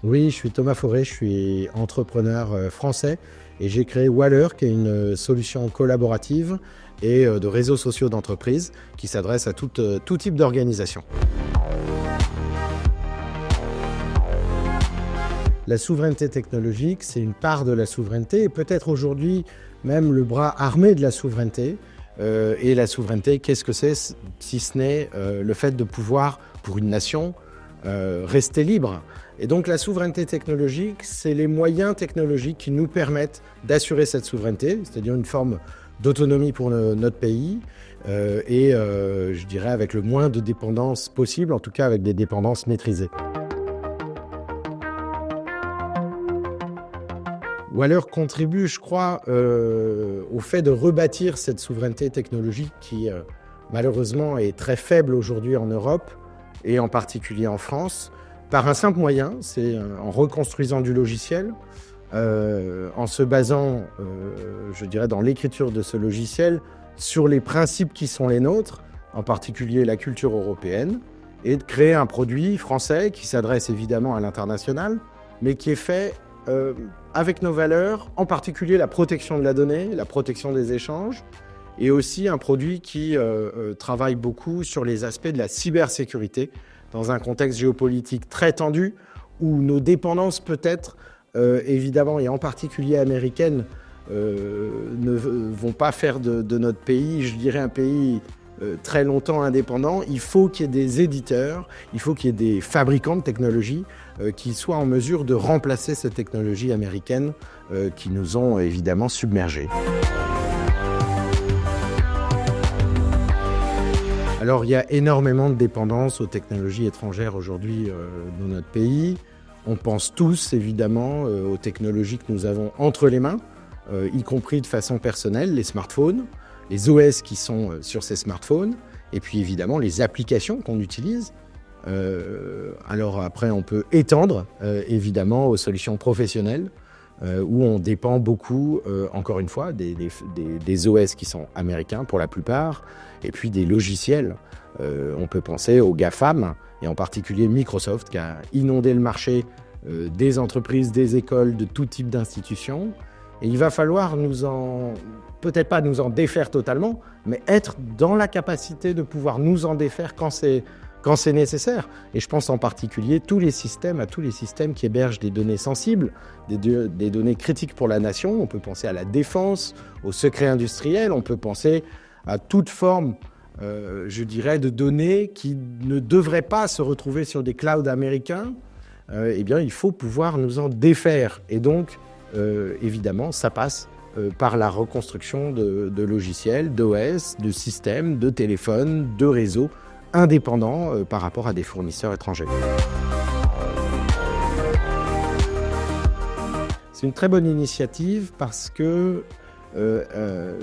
Oui, je suis Thomas Fauré, je suis entrepreneur français et j'ai créé Waller, qui est une solution collaborative et de réseaux sociaux d'entreprise qui s'adresse à tout type d'organisation. La souveraineté technologique, c'est une part de la souveraineté et peut-être aujourd'hui même le bras armé de la souveraineté. Et la souveraineté, qu'est-ce que c'est si ce n'est le fait de pouvoir, pour une nation, rester libre. Et donc la souveraineté technologique, c'est les moyens technologiques qui nous permettent d'assurer cette souveraineté, c'est-à-dire une forme d'autonomie pour notre pays je dirais avec le moins de dépendance possible, en tout cas avec des dépendances maîtrisées. Waller contribue, je crois, au fait de rebâtir cette souveraineté technologique qui, malheureusement, est très faible aujourd'hui en Europe et en particulier en France, par un simple moyen, c'est en reconstruisant du logiciel, en se basant, je dirais, dans l'écriture de ce logiciel, sur les principes qui sont les nôtres, en particulier la culture européenne, et de créer un produit français qui s'adresse évidemment à l'international, mais qui est fait avec nos valeurs, en particulier la protection de la donnée, la protection des échanges, et aussi un produit qui travaille beaucoup sur les aspects de la cybersécurité, dans un contexte géopolitique très tendu, où nos dépendances peut-être, évidemment, et en particulier américaines, ne vont pas faire de notre pays, je dirais, un pays très longtemps indépendant. Il faut qu'il y ait des éditeurs, il faut qu'il y ait des fabricants de technologies qui soient en mesure de remplacer ces technologies américaines qui nous ont évidemment submergés. Alors, il y a énormément de dépendance aux technologies étrangères aujourd'hui dans notre pays. On pense tous, évidemment, aux technologies que nous avons entre les mains, y compris de façon personnelle, les smartphones, les OS qui sont sur ces smartphones, et puis évidemment les applications qu'on utilise. Alors après, on peut étendre, évidemment, aux solutions professionnelles, où on dépend beaucoup, encore une fois, des OS qui sont américains pour la plupart, et puis des logiciels. On peut penser aux GAFAM, et en particulier Microsoft, qui a inondé le marché des entreprises, des écoles, de tout type d'institutions. Et il va falloir peut-être pas nous en défaire totalement, mais être dans la capacité de pouvoir nous en défaire quand c'est nécessaire. Et je pense en particulier à tous les systèmes qui hébergent des données sensibles, des données critiques pour la nation. On peut penser à la défense, au secret industriel, on peut penser à toute forme, je dirais, de données qui ne devraient pas se retrouver sur des clouds américains. Eh bien, il faut pouvoir nous en défaire. Et donc, évidemment, ça passe par la reconstruction de logiciels, d'OS, de systèmes, de téléphones, de réseaux indépendants par rapport à des fournisseurs étrangers. C'est une très bonne initiative parce que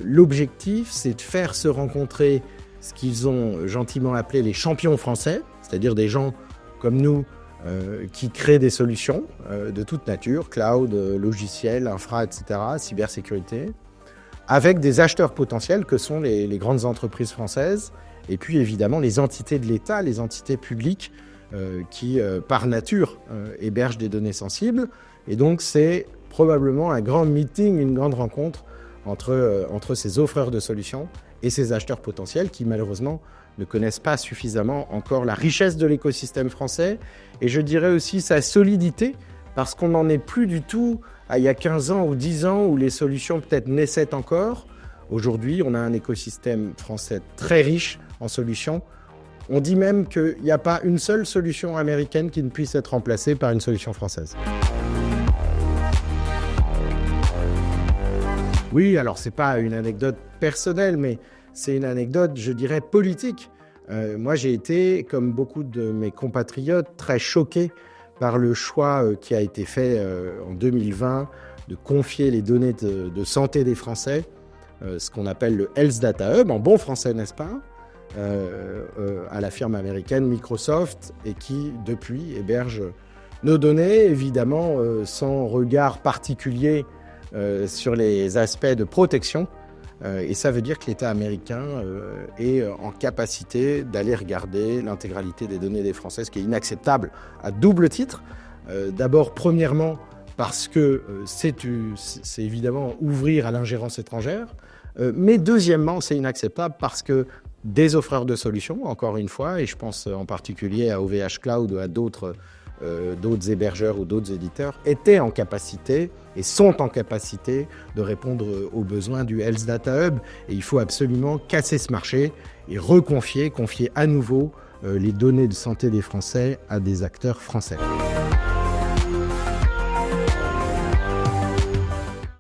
l'objectif, c'est de faire se rencontrer ce qu'ils ont gentiment appelé les champions français, c'est-à-dire des gens comme nous qui créent des solutions de toute nature, cloud, logiciel, infra, etc., cybersécurité, avec des acheteurs potentiels que sont les grandes entreprises françaises, et puis évidemment les entités de l'État, les entités publiques qui, par nature, hébergent des données sensibles. Et donc c'est probablement un grand meeting, une grande rencontre entre ces offreurs de solutions et ces acheteurs potentiels qui malheureusement ne connaissent pas suffisamment encore la richesse de l'écosystème français et je dirais aussi sa solidité parce qu'on n'en est plus du tout à il y a 15 ans ou 10 ans où les solutions peut-être naissaient encore. Aujourd'hui, on a un écosystème français très riche en solutions. On dit même qu'il n'y a pas une seule solution américaine qui ne puisse être remplacée par une solution française. Oui, alors c'est pas une anecdote personnelle, mais c'est une anecdote, je dirais, politique. Moi, j'ai été, comme beaucoup de mes compatriotes, très choqué par le choix qui a été fait en 2020 de confier les données de santé des Français, ce qu'on appelle le Health Data Hub, en bon français, n'est-ce pas, à la firme américaine Microsoft, et qui, depuis, héberge nos données, évidemment, sans regard particulier sur les aspects de protection. Et ça veut dire que l'État américain est en capacité d'aller regarder l'intégralité des données des Français, ce qui est inacceptable à double titre. D'abord, premièrement, parce que c'est évidemment ouvrir à l'ingérence étrangère. Mais deuxièmement, c'est inacceptable parce que des offreurs de solutions, encore une fois, et je pense en particulier à OVH Cloud ou à d'autres hébergeurs ou d'autres éditeurs, étaient en capacité et sont en capacité de répondre aux besoins du Health Data Hub. Et il faut absolument casser ce marché et confier à nouveau les données de santé des Français à des acteurs français.